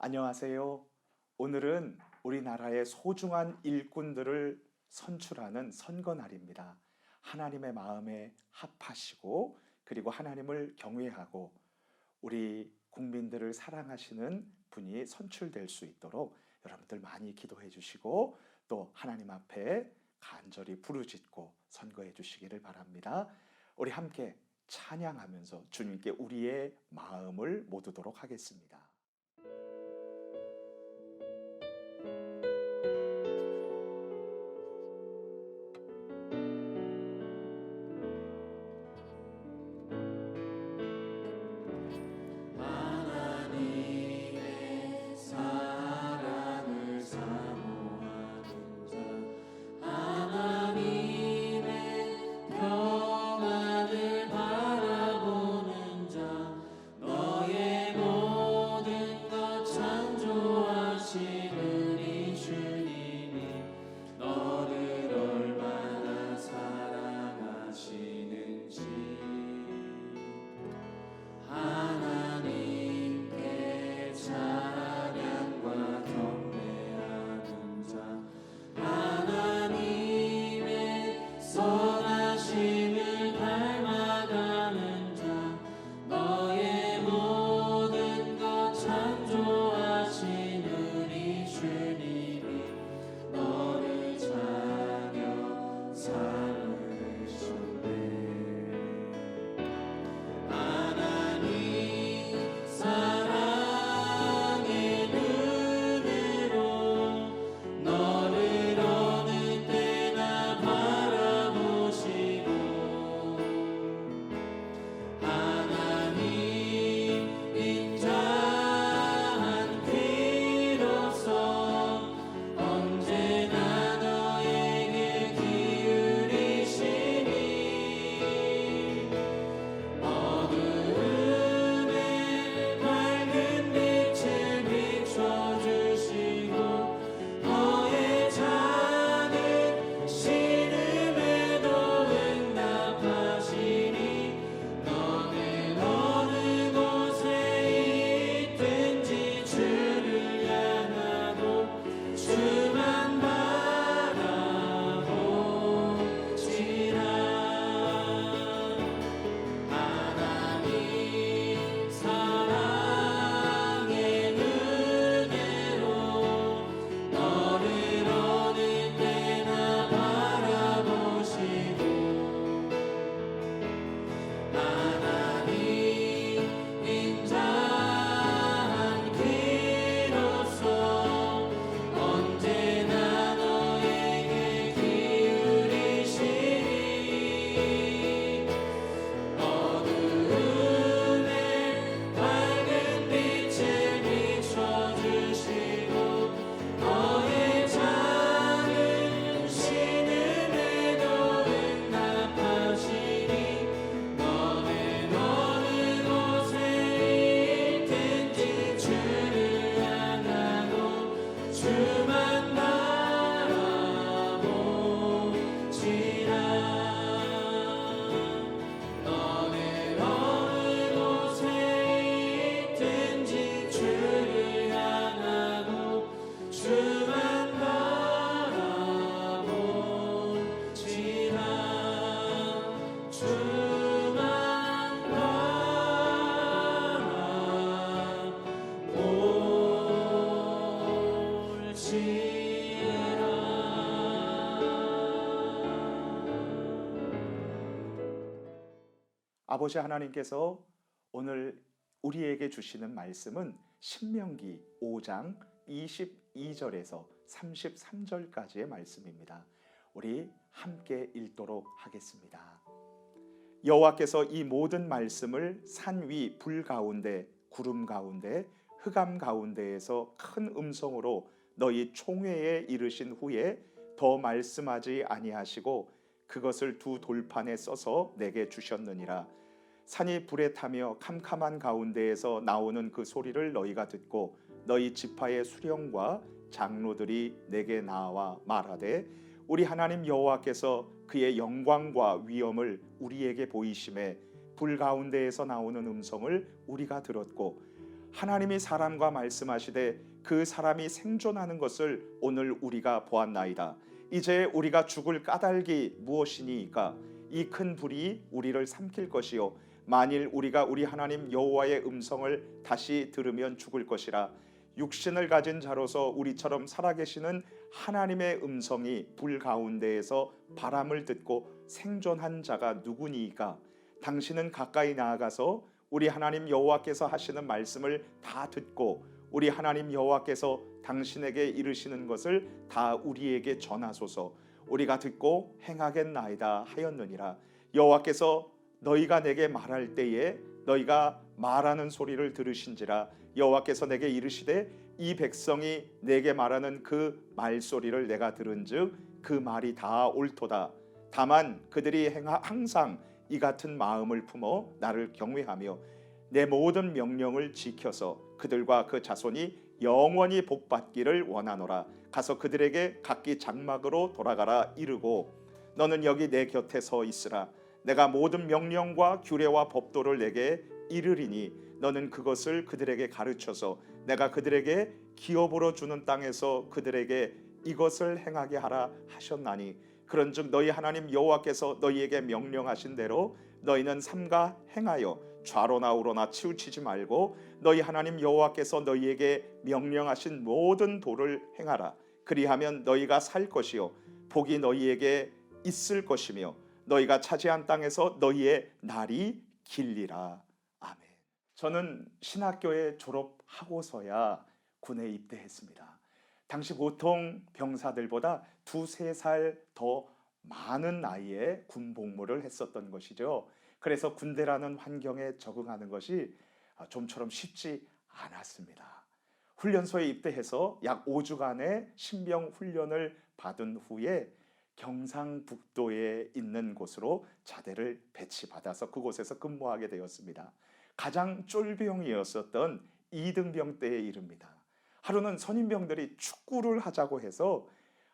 안녕하세요. 오늘은 우리나라의 소중한 일꾼들을 선출하는 선거날입니다. 하나님의 마음에 합하시고 그리고 하나님을 경외하고 우리 국민들을 사랑하시는 분이 선출될 수 있도록 여러분들 많이 기도해 주시고 또 하나님 앞에 간절히 부르짖고 선거해 주시기를 바랍니다. 우리 함께 찬양하면서 주님께 우리의 마음을 모두도록 하겠습니다. 아버지 하나님께서 오늘 우리에게 주시는 말씀은 신명기 5장 22절에서 33절까지의 말씀입니다. 우리 함께 읽도록 하겠습니다. 여호와께서 이 모든 말씀을 산 위 불 가운데 구름 가운데 흑암 가운데에서 큰 음성으로 너희 총회에 이르신 후에 더 말씀하지 아니하시고 그것을 두 돌판에 써서 내게 주셨느니라. 산이 불에 타며 캄캄한 가운데에서 나오는 그 소리를 너희가 듣고 너희 지파의 수령과 장로들이 내게 나와 말하되 우리 하나님 여호와께서 그의 영광과 위엄을 우리에게 보이심에 불 가운데에서 나오는 음성을 우리가 들었고 하나님이 사람과 말씀하시되 그 사람이 생존하는 것을 오늘 우리가 보았나이다. 이제 우리가 죽을 까닭이 무엇이니이까? 이 큰 불이 우리를 삼킬 것이요 만일 우리가 우리 하나님 여호와의 음성을 다시 들으면 죽을 것이라. 육신을 가진 자로서 우리처럼 살아계시는 하나님의 음성이 불 가운데에서 바람을 듣고 생존한 자가 누구니이까? 당신은 가까이 나아가서 우리 하나님 여호와께서 하시는 말씀을 다 듣고 우리 하나님 여호와께서 당신에게 이르시는 것을 다 우리에게 전하소서. 우리가 듣고 행하겠나이다 하였느니라. 여호와께서 너희가 내게 말할 때에 너희가 말하는 소리를 들으신지라. 여호와께서 내게 이르시되 이 백성이 내게 말하는 그 말소리를 내가 들은즉 그 말이 다 옳도다. 다만 그들이 항상 이 같은 마음을 품어 나를 경외하며 내 모든 명령을 지켜서 그들과 그 자손이 영원히 복받기를 원하노라. 가서 그들에게 각기 장막으로 돌아가라 이르고 너는 여기 내 곁에 서 있으라. 내가 모든 명령과 규례와 법도를 내게 이르리니 너는 그것을 그들에게 가르쳐서 내가 그들에게 기업으로 주는 땅에서 그들에게 이것을 행하게 하라 하셨나니 그런즉 너희 하나님 여호와께서 너희에게 명령하신 대로 너희는 삼가 행하여 좌로나 우로나 치우치지 말고 너희 하나님 여호와께서 너희에게 명령하신 모든 도를 행하라. 그리하면 너희가 살 것이요 복이 너희에게 있을 것이며 너희가 차지한 땅에서 너희의 날이 길리라. 아멘. 저는 신학교에 졸업하고서야 군에 입대했습니다. 당시 보통 병사들보다 2~3살 더 많은 나이에 군 복무를 했었던 것이죠. 그래서 군대라는 환경에 적응하는 것이 좀처럼 쉽지 않았습니다. 훈련소에 입대해서 약 5주간의 신병 훈련을 받은 후에 경상북도에 있는 곳으로 자대를 배치받아서 그곳에서 근무하게 되었습니다. 가장 쫄병이었었던 이등병 때에 이릅니다. 하루는 선임병들이 축구를 하자고 해서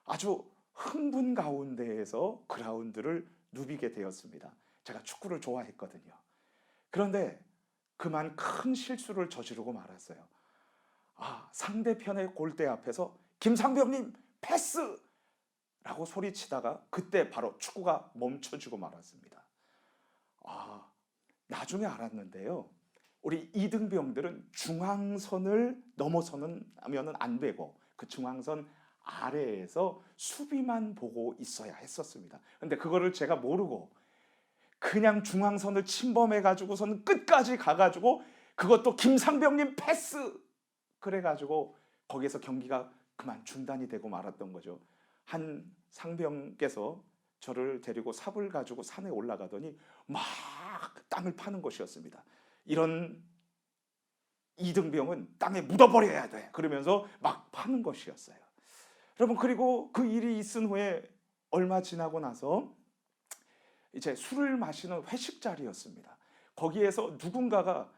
아주 흥분 가운데에서 그라운드를 누비게 되었습니다. 제가 축구를 좋아했거든요. 그런데 그만 큰 실수를 저지르고 말았어요. 상대편의 골대 앞에서 김상병님 패스! 라고 소리치다가 그때 바로 축구가 멈춰지고 말았습니다. 나중에 알았는데요. 우리 이등병들은 중앙선을 넘어서는 하면은 안 되고 그 중앙선 아래에서 수비만 보고 있어야 했었습니다. 근데 그거를 제가 모르고 그냥 중앙선을 침범해 가지고서는 끝까지 가가지고 그것도 김상병님 패스 그래가지고 거기에서 경기가 그만 중단이 되고 말았던 거죠. 한 상병께서 저를 데리고 삽을 가지고 산에 올라가더니 막 땅을 파는 것이었습니다. 이런 이등병은 땅에 묻어버려야 돼 그러면서 막 파는 것이었어요. 여러분, 그리고 그 일이 있은 후에 얼마 지나고 나서 이제 술을 마시는 회식 자리였습니다. 거기에서 누군가가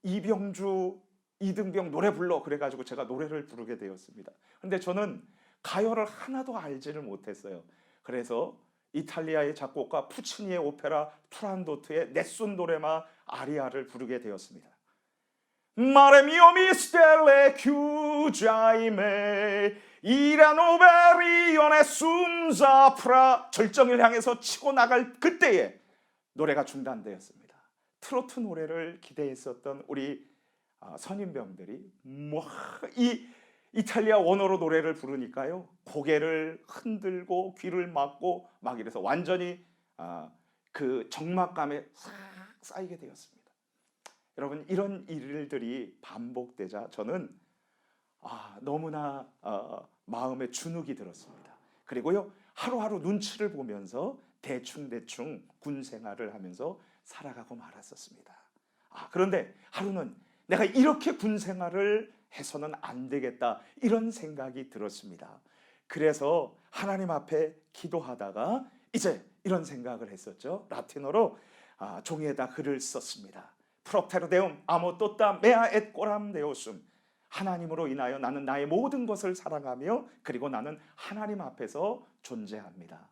이병주 이등병 노래 불러 그래가지고 제가 노래를 부르게 되었습니다. 근데 저는 가요를 하나도 알지를 못했어요. 그래서 이탈리아의 작곡가 푸치니의 오페라 투란도트의 네순 노레마 아리아를 부르게 되었습니다. Mare mio mistelle chiugiaime 이라노 베리온의 숨자프라 절정을 향해서 치고 나갈 그때에 노래가 중단되었습니다. 트로트 노래를 기대했었던 우리 선임병들이 이 이탈리아 원어로 노래를 부르니까요 고개를 흔들고 귀를 막고 막 이래서 완전히 그 적막감에 싹 쌓이게 되었습니다. 여러분, 이런 일들이 반복되자 저는 너무나 마음에 주눅이 들었습니다. 그리고요 하루하루 눈치를 보면서 대충 군 생활을 하면서 살아가고 말았었습니다. 그런데 하루는 내가 이렇게 군 생활을 해서는 안 되겠다 이런 생각이 들었습니다. 그래서 하나님 앞에 기도하다가 이제 이런 생각을 했었죠. 라틴어로 종이에다 글을 썼습니다. 프로테르 데움 아모 또따 메아 엣 꼬람 데오숨. 하나님으로 인하여 나는 나의 모든 것을 사랑하며 그리고 나는 하나님 앞에서 존재합니다.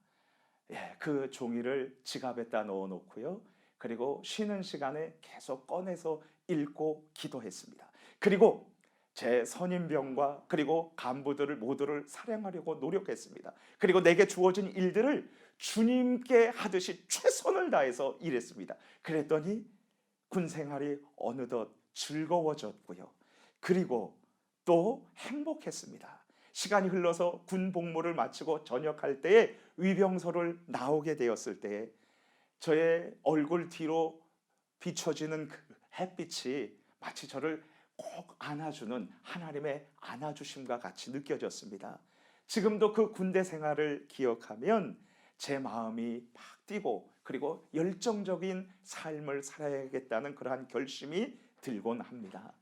그 종이를 지갑에다 넣어놓고요. 그리고 쉬는 시간에 계속 꺼내서 읽고 기도했습니다. 그리고 제 선임병과 그리고 간부들을 모두를 사랑하려고 노력했습니다. 그리고 내게 주어진 일들을 주님께 하듯이 최선을 다해서 일했습니다. 그랬더니 군 생활이 어느덧 즐거워졌고요. 그리고 또 행복했습니다. 시간이 흘러서 군 복무를 마치고 전역할 때에 위병소를 나오게 되었을 때에 저의 얼굴 뒤로 비춰지는 그 햇빛이 마치 저를 꼭 안아주는 하나님의 안아주심과 같이 느껴졌습니다. 지금도 그 군대 생활을 기억하면 제 마음이 막 뛰고 그리고 열정적인 삶을 살아야겠다는 그러한 결심이 들곤 합니다.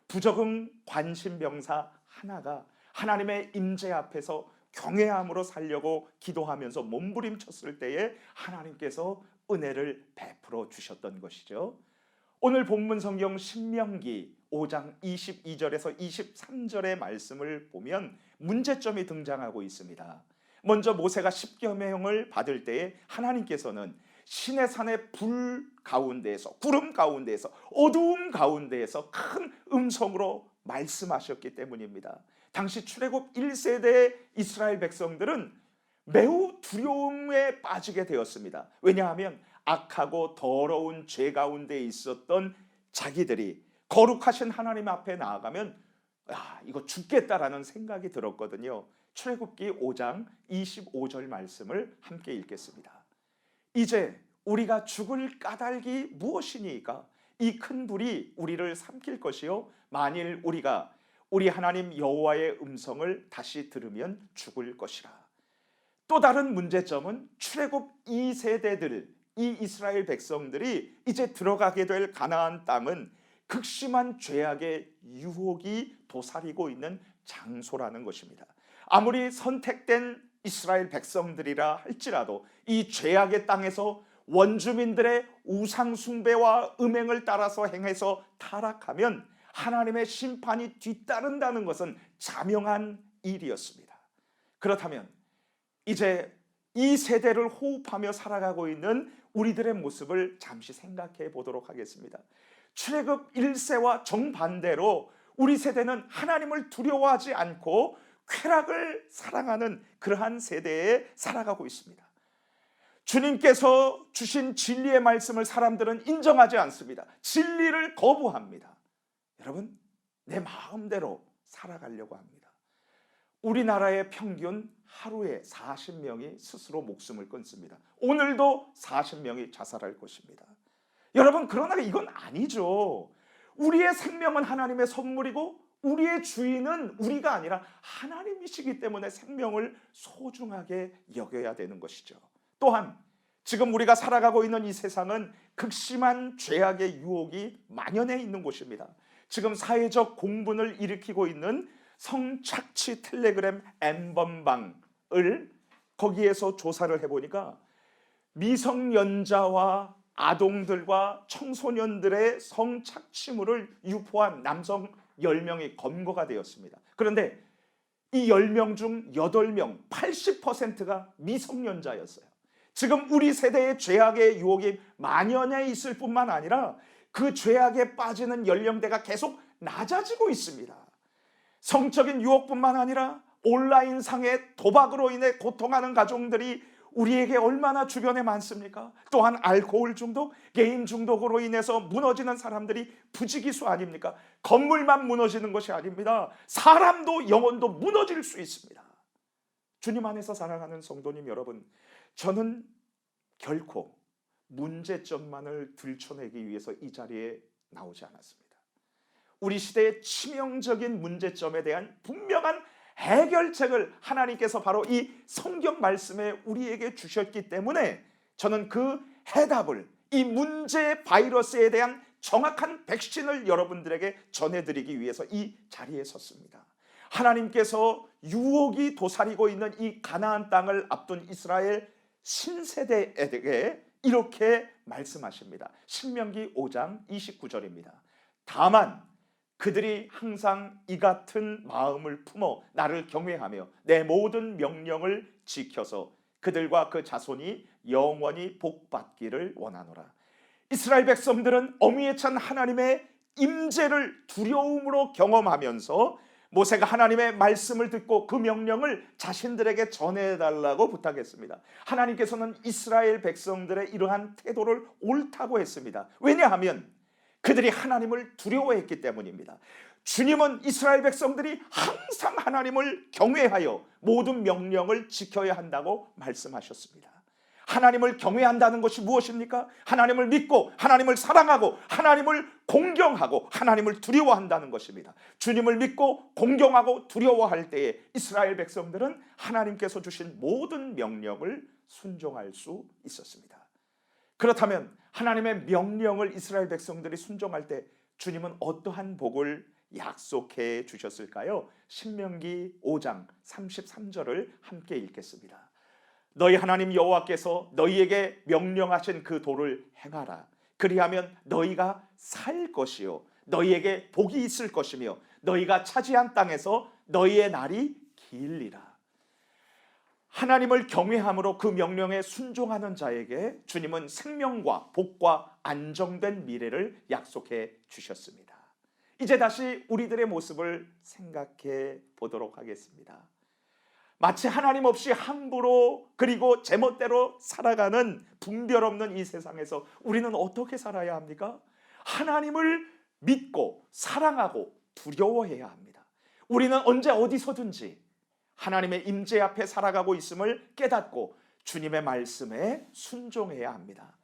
부적응 관심병사 하나가 하나님의 임재 앞에서 경외함으로 살려고 기도하면서 몸부림쳤을 때에 하나님께서 은혜를 베풀어 주셨던 것이죠. 오늘 본문 성경 신명기 5장 22절에서 23절의 말씀을 보면 문제점이 등장하고 있습니다. 먼저 모세가 십계명을 받을 때에 하나님께서는 시내산의 불 가운데에서, 구름 가운데에서, 어두움 가운데에서 큰 음성으로 말씀하셨기 때문입니다. 당시 출애굽 1세대 이스라엘 백성들은 매우 두려움에 빠지게 되었습니다. 왜냐하면 악하고 더러운 죄 가운데 있었던 자기들이 거룩하신 하나님 앞에 나아가면 이거 죽겠다라는 생각이 들었거든요. 출애굽기 5장 25절 말씀을 함께 읽겠습니다. 이제 우리가 죽을 까닭이 무엇이니까? 이 큰 불이 우리를 삼킬 것이요 만일 우리가 우리 하나님 여호와의 음성을 다시 들으면 죽을 것이라. 또 다른 문제점은 출애굽 2세대들, 이 이스라엘 백성들이 이제 들어가게 될 가나안 땅은 극심한 죄악의 유혹이 도사리고 있는 장소라는 것입니다. 아무리 선택된 이스라엘 백성들이라 할지라도 이 죄악의 땅에서 원주민들의 우상 숭배와 음행을 따라서 행해서 타락하면 하나님의 심판이 뒤따른다는 것은 자명한 일이었습니다. 그렇다면 이제 이 세대를 호흡하며 살아가고 있는 우리들의 모습을 잠시 생각해 보도록 하겠습니다. 출애굽 1세와 정반대로 우리 세대는 하나님을 두려워하지 않고 쾌락을 사랑하는 그러한 세대에 살아가고 있습니다. 주님께서 주신 진리의 말씀을 사람들은 인정하지 않습니다. 진리를 거부합니다. 여러분, 내 마음대로 살아가려고 합니다. 우리나라의 평균 하루에 40명이 스스로 목숨을 끊습니다. 오늘도 40명이 자살할 것입니다. 여러분, 그러나 이건 아니죠. 우리의 생명은 하나님의 선물이고 우리의 주인은 우리가 아니라 하나님이시기 때문에 생명을 소중하게 여겨야 되는 것이죠. 또한 지금 우리가 살아가고 있는 이 세상은 극심한 죄악의 유혹이 만연해 있는 곳입니다. 지금 사회적 공분을 일으키고 있는 성착취 텔레그램 N번방을 거기에서 조사를 해보니까 미성년자와 아동들과 청소년들의 성착취물을 유포한 남성 10명이 검거가 되었습니다. 그런데 이 10명 중 8명, 80%가 미성년자였어요. 지금 우리 세대의 죄악의 유혹이 만연해 있을 뿐만 아니라 그 죄악에 빠지는 연령대가 계속 낮아지고 있습니다. 성적인 유혹뿐만 아니라 온라인상의 도박으로 인해 고통하는 가정들이 우리에게 얼마나 주변에 많습니까? 또한 알코올 중독, 게임 중독으로 인해서 무너지는 사람들이 부지기수 아닙니까? 건물만 무너지는 것이 아닙니다. 사람도 영혼도 무너질 수 있습니다. 주님 안에서 살아가는 성도님 여러분, 저는 결코 문제점만을 들춰내기 위해서 이 자리에 나오지 않았습니다. 우리 시대의 치명적인 문제점에 대한 분명한 해결책을 하나님께서 바로 이 성경 말씀에 우리에게 주셨기 때문에 저는 그 해답을, 이 문제 바이러스에 대한 정확한 백신을 여러분들에게 전해드리기 위해서 이 자리에 섰습니다. 하나님께서 유혹이 도사리고 있는 이 가나안 땅을 앞둔 이스라엘 신세대에게 이렇게 말씀하십니다. 신명기 5장 29절입니다. 다만 그들이 항상 이 같은 마음을 품어 나를 경외하며 내 모든 명령을 지켜서 그들과 그 자손이 영원히 복받기를 원하노라. 이스라엘 백성들은 어미에 찬 하나님의 임재를 두려움으로 경험하면서 모세가 하나님의 말씀을 듣고 그 명령을 자신들에게 전해달라고 부탁했습니다. 하나님께서는 이스라엘 백성들의 이러한 태도를 옳다고 했습니다. 왜냐하면 그들이 하나님을 두려워했기 때문입니다. 주님은 이스라엘 백성들이 항상 하나님을 경외하여 모든 명령을 지켜야 한다고 말씀하셨습니다. 하나님을 경외한다는 것이 무엇입니까? 하나님을 믿고 하나님을 사랑하고 하나님을 공경하고 하나님을 두려워한다는 것입니다. 주님을 믿고 공경하고 두려워할 때에 이스라엘 백성들은 하나님께서 주신 모든 명령을 순종할 수 있었습니다. 그렇다면 하나님의 명령을 이스라엘 백성들이 순종할 때 주님은 어떠한 복을 약속해 주셨을까요? 신명기 5장 33절을 함께 읽겠습니다. 너희 하나님 여호와께서 너희에게 명령하신 그 도를 행하라. 그리하면 너희가 살 것이요 너희에게 복이 있을 것이며 너희가 차지한 땅에서 너희의 날이 길리라. 하나님을 경외함으로 그 명령에 순종하는 자에게 주님은 생명과 복과 안정된 미래를 약속해 주셨습니다. 이제 다시 우리들의 모습을 생각해 보도록 하겠습니다. 마치 하나님 없이 함부로 그리고 제멋대로 살아가는 분별 없는 이 세상에서 우리는 어떻게 살아야 합니까? 하나님을 믿고 사랑하고 두려워해야 합니다. 우리는 언제 어디서든지 하나님의 임재 앞에 살아가고 있음을 깨닫고 주님의 말씀에 순종해야 합니다.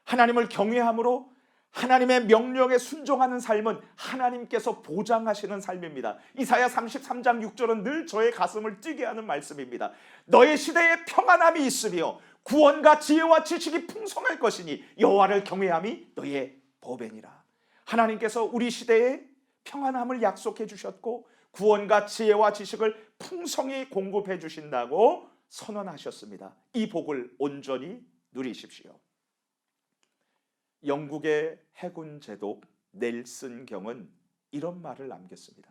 하나님을 경외함으로 하나님의 명령에 순종하는 삶은 하나님께서 보장하시는 삶입니다. 이사야 33장 6절은 늘 저의 가슴을 뛰게 하는 말씀입니다. 너의 시대에 평안함이 있으며 구원과 지혜와 지식이 풍성할 것이니 여호와를 경외함이 너의 보배니라. 하나님께서 우리 시대에 평안함을 약속해 주셨고 구원과 지혜와 지식을 풍성히 공급해 주신다고 선언하셨습니다. 이 복을 온전히 누리십시오. 영국의 해군 제독 넬슨 경은 이런 말을 남겼습니다.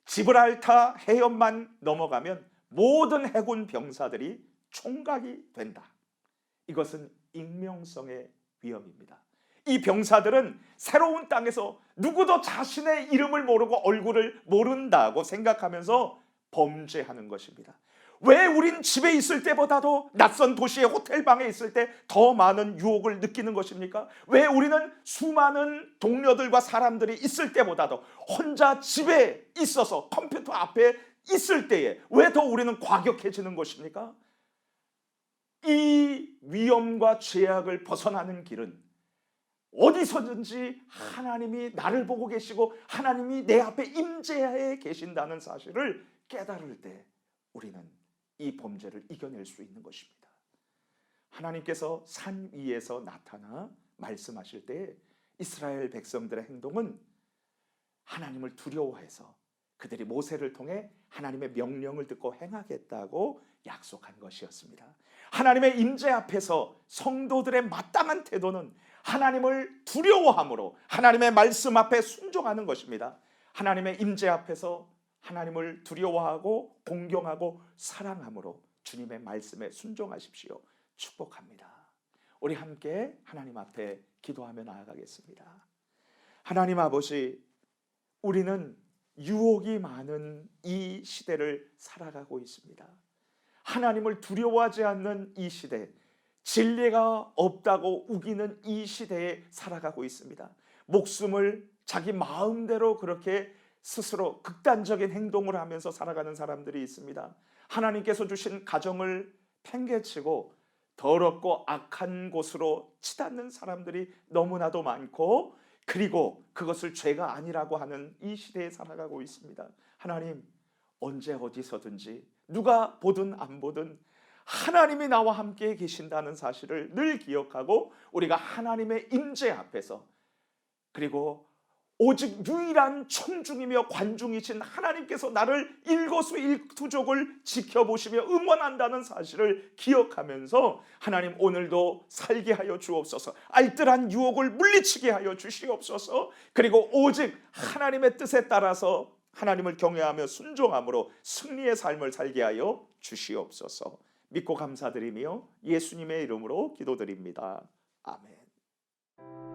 지브랄타 해협만 넘어가면 모든 해군 병사들이 총각이 된다. 이것은 익명성의 위험입니다. 이 병사들은 새로운 땅에서 누구도 자신의 이름을 모르고 얼굴을 모른다고 생각하면서 범죄하는 것입니다. 왜 우린 집에 있을 때보다도 낯선 도시의 호텔방에 있을 때 더 많은 유혹을 느끼는 것입니까? 왜 우리는 수많은 동료들과 사람들이 있을 때보다도 혼자 집에 있어서 컴퓨터 앞에 있을 때에 왜 더 우리는 과격해지는 것입니까? 이 위험과 죄악을 벗어나는 길은 어디서든지 하나님이 나를 보고 계시고 하나님이 내 앞에 임재해 계신다는 사실을 깨달을 때 우리는 이 범죄를 이겨낼 수 있는 것입니다. 하나님께서 산 위에서 나타나 말씀하실 때 이스라엘 백성들의 행동은 하나님을 두려워해서 그들이 모세를 통해 하나님의 명령을 듣고 행하겠다고 약속한 것이었습니다. 하나님의 임재 앞에서 성도들의 마땅한 태도는 하나님을 두려워함으로 하나님의 말씀 앞에 순종하는 것입니다. 하나님의 임재 앞에서 하나님을 두려워하고 공경하고 사랑함으로 주님의 말씀에 순종하십시오. 축복합니다. 우리 함께 하나님 앞에 기도하며 나아가겠습니다. 하나님 아버지, 우리는 유혹이 많은 이 시대를 살아가고 있습니다. 하나님을 두려워하지 않는 이 시대, 진리가 없다고 우기는 이 시대에 살아가고 있습니다. 목숨을 자기 마음대로 그렇게 스스로 극단적인 행동을 하면서 살아가는 사람들이 있습니다. 하나님께서 주신 가정을 팽개치고 더럽고 악한 곳으로 치닫는 사람들이 너무나도 많고 그리고 그것을 죄가 아니라고 하는 이 시대에 살아가고 있습니다. 하나님, 언제 어디서든지 누가 보든 안 보든 하나님이 나와 함께 계신다는 사실을 늘 기억하고 우리가 하나님의 임재 앞에서 그리고 오직 유일한 청중이며 관중이신 하나님께서 나를 일거수일투족을 지켜보시며 응원한다는 사실을 기억하면서 하나님 오늘도 살게 하여 주옵소서. 알뜰한 유혹을 물리치게 하여 주시옵소서. 그리고 오직 하나님의 뜻에 따라서 하나님을 경외하며 순종함으로 승리의 삶을 살게 하여 주시옵소서. 믿고 감사드리며 예수님의 이름으로 기도드립니다. 아멘.